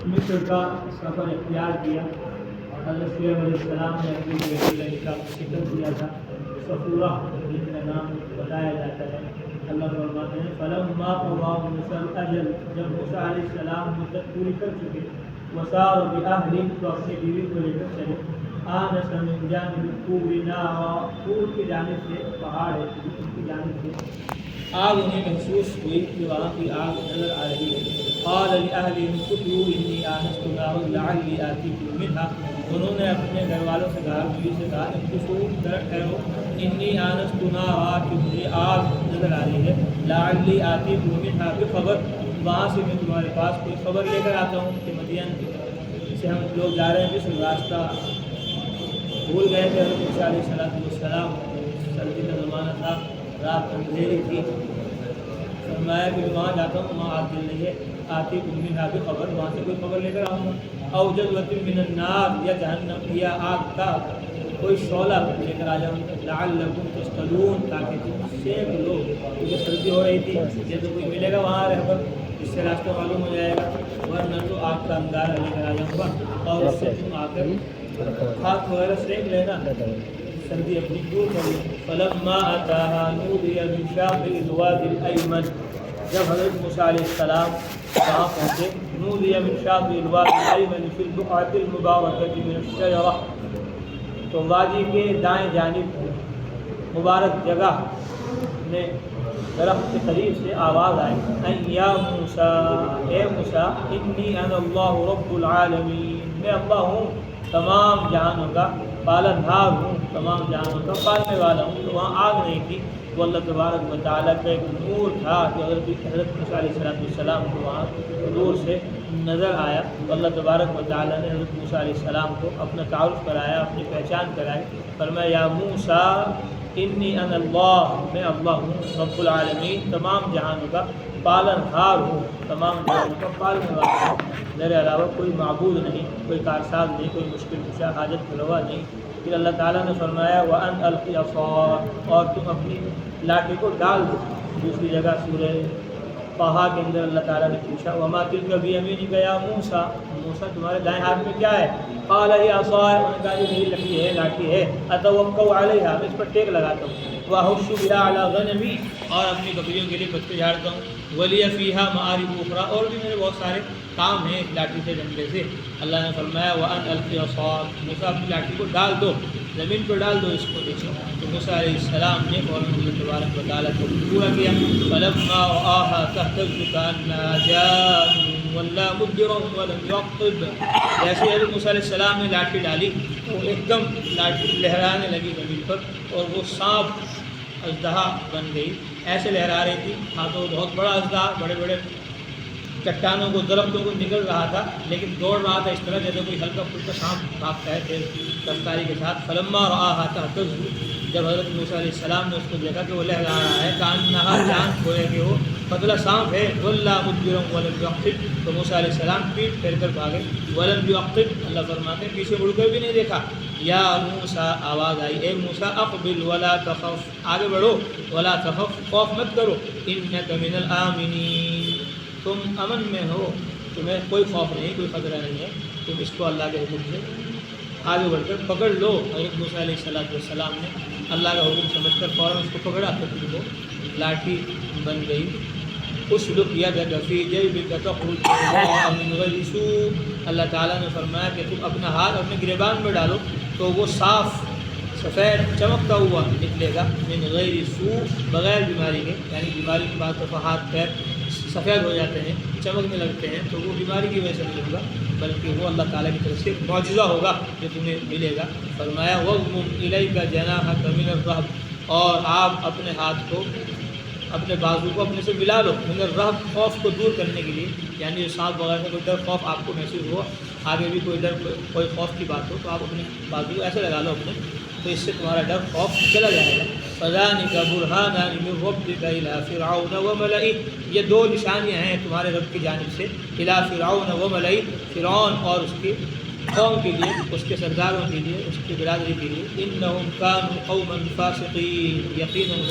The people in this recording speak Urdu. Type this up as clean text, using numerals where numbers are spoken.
مصر کا سفر اختیار کیا اور حضرت شعیب علیہ السلام نے اپنی بیٹی کا ذکر کیا تھا، صفورہ جن کا نام بتایا جاتا ہے۔ اللہ فرماتے ہیں فلما قضى موسى الأجل، جب موسیٰ علیہ السلام مدت پوری کر چکے، وسار بأهله، تو اپنی بیوی کو لے کر چلے، آنس من جانب الطور نارا، طور کی جانب سے پہاڑ ہے ان کی جانب سے آگ انہیں محسوس ہوئی کہ وہاں کی آگ نظر آ رہی ہے۔ قال لأهلهم كثوا إني آنست نارا لعلی آتیکم منها، انہوں نے اپنے گھر والوں سے کہا، بیوی سے کہا، انکثوا درخت ٹھہرو، انی آنست نارا، کہ مجھے آگ نظر آ رہی ہے، لعلی آتیکم منها بخبر، وہاں سے میں تمہارے پاس کوئی خبر لے کر آتا ہوں کہ مدین سے ہم لوگ جا رہے ہیں، جس راستہ بھول گئے تھے حضرت موسیٰ علیہ السلام، سردی کا زمانہ تھا، رات اندھیری تھی، فرمایا کہ وہاں جاتا ہوں، وہاں آگ جل رہی ہے، آتی کمی بھی خبر، وہاں سے کوئی خبر لے کر آؤں گا، او جذوۃ من النار، یا جہنم یا آگ کا کوئی شعلہ لے کر آ جاؤں، لعلکم تصطلون، تاکہ تم سیک لو، کیونکہ سردی ہو رہی تھی، یہ تو کوئی ملے گا وہاں رہبر جس سے راستہ معلوم ہو جائے گا، ورنہ تو آگ کا انگارہ لے کر آ جاؤں گا اور اس سے تم آ کر ہاتھ وغیرہ سینک لینا، سردی اپنی دور کر لیں۔ فلما اتاها نودی من شاطئ الوادی الایمن، جب حضرت موسیٰ علیہ السلام وہاں پہنچے، نودی من شاطئ الوادی الایمن فی البقعۃ المبارکۃ من الشجرہ، تو وادی کے دائیں جانب مبارک جگہ میں درخت کے قریب سے آواز آئی، ان یا موسیٰ، اے موسیٰ، انی انا اللہ رب العالمین، میں اللہ ہوں، تمام جہانوں کا پالنہار ہوں، تمام جہانوں کا پالنے والا ہوں۔ تو وہاں آگ نہیں تھی، وہ اللہ تبارک و تعالیٰ کا ایک نور تھا کہ حضرت موسیٰ علیہ السلام کو وہاں دور سے نظر آیا، تو اللہ تبارک و تعالیٰ نے حضرت موسیٰ علیہ السلام کو اپنا تعارف کرایا، اپنی پہچان کرائی، فرمایا یا موسیٰ انی انا اللہ، میں اللہ ہوں، رب العالمین، تمام جہانوں کا پالنہار ہوں، تمام جہانوں کا پالنے والا ہوں، میرے علاوہ کوئی معبود نہیں، کوئی کارساز نہیں، کوئی مشکل کشا، حاجت کا روا نہیں۔ پھر اللہ تعالیٰ نے فرمایا وَأَنْ أَلْقِ عَصَاكَ، اور تم اپنی لاٹھی کو ڈال دو۔ دوسری جگہ سورہ طٰہٰ کے اندر اللہ تعالیٰ نے پوچھا وَمَا تِلْكَ بِيَمِينِكَ يَا موسیٰ، موسیٰ تمہارے دائیں ہاتھ میں کیا ہے؟ قال هِيَ عَصَايَ، انہوں نے کہا یہ میری لکڑی ہے، لاٹھی ہے، أَتَوَكَّأُ عَلَيْهَا، میں اس پر ٹیک لگاتا ہوں، وَأَحُشُّ بِهَا عَلَىٰ غَنَمِي، اور اپنی بکریوں کے لیے پتے جھاڑتا ہوں، وَلِيَ فِيهَا مَآرِبُ أُخْرَىٰ، اور بھی میرے بہت سارے کام ہیں اس لاٹھی سے، ڈنڈے سے۔ اللہ نے فرمایا وَأَنْ أَلْقِ عَصَاكَ، موسیٰ اپنی لاٹھی کو ڈال دو، زمین پر ڈال دو اس کو، دیکھو تو موسیٰ علیہ السلام نے فوراً اللہ تبارک و تعالیٰ کو پورا کیا، فلما رآها تهتز كأنها جان ولا مدبرا ولم يعقب، جیسے حضرت موسیٰ علیہ السلام نے لاٹھی ڈالی تو ایک دم لاٹھی لہرانے لگی زمین پر، اور وہ سانپ اژدہا بن گئی، ایسے لہرا رہی تھی، ہاں تو بہت بڑا اژدہا، بڑے بڑے چٹانوں کو، درختوں کو نکل رہا تھا، لیکن دوڑ رہا تھا اس طرح جیسے کوئی ہلکا پھلکا سانپ بھاگتا ہے تیز رفتاری کے ساتھ۔ فلما رآها تهتز، جب حضرت موسیٰ علیہ السلام نے اس کو دیکھا کہ وہ لہرا رہا ہے، کأنها جان، گویا کہ وہ پتلا سانپ ہے، ولا مدبرا ولم يعقب، تو موسیٰ علیہ السلام پیٹ پھیر کر بھاگے، ولم يعقب، اللہ فرماتے ہیں پیچھے مڑ کر بھی نہیں دیکھا۔ یا موسیٰ، آواز آئی، اے موسیٰ، اقبل ولا تخف، آگے بڑھو، ولا تخف، خوف مت کرو، انک من الآمنین، تم امن میں ہو، تمہیں کوئی خوف نہیں، کوئی خطرہ نہیں ہے، تم اس کو اللہ کے حکم سے آگے بڑھ کر پکڑ لو۔ حضرت موسیٰ علیہ السلام نے اللہ کا حکم سمجھ کر فوراً اس کو پکڑا تو پھر وہ لاٹھی بن گئی۔ اسلک یدک فی جیبک تخرج بیضاء من غیر سوء، اللہ تعالیٰ نے فرمایا کہ تم اپنا ہاتھ اپنے گریبان میں ڈالو تو وہ صاف سفید چمکتا ہوا نکلے گا، من غیر سوء، بغیر بیماری کے، یعنی بیماری کے بعد تو ہاتھ پیر سفید ہو جاتے ہیں، چمکنے لگتے ہیں، تو وہ بیماری کی وجہ سے نہیں ہوگا، بلکہ وہ اللہ تعالیٰ کی طرف سے معجزہ ہوگا جو تمہیں ملے گا۔ فرمایا وَاضْمُمْ إِلَيْكَ جَنَاحَكَ مِنَ الرَّهْبِ، اور آپ اپنے ہاتھ کو، اپنے بازو کو اپنے سے ملا لو، من الرہب، خوف کو دور کرنے کے لیے، یعنی سانپ وغیرہ سے کوئی ڈر خوف آپ کو محسوس ہو، آگے بھی کوئی ڈر کوئی خوف کی بات ہو تو آپ اپنے بازو کو ایسے لگا لو اپنے، تو اس سے تمہارا ڈر خوف چلا جائے گا۔ فَذَلِكَ بُرْهَانَانِ مِن رَّبِّكَ إِلَىٰ فِرْعَوْنَ وَمَلَئِهِ، یہ دو نشانیاں ہیں تمہارے رب کی جانب سے، إِلَىٰ فِرْعَوْنَ وَمَلَئِهِ، فرعون اور اس کے قوم کے لیے، اس کے سرداروں کے لیے، اس کی برادری کے لیے، إِنَّهُمْ كَانُوا قَوْمًا فَاسِقِينَ، یقیناً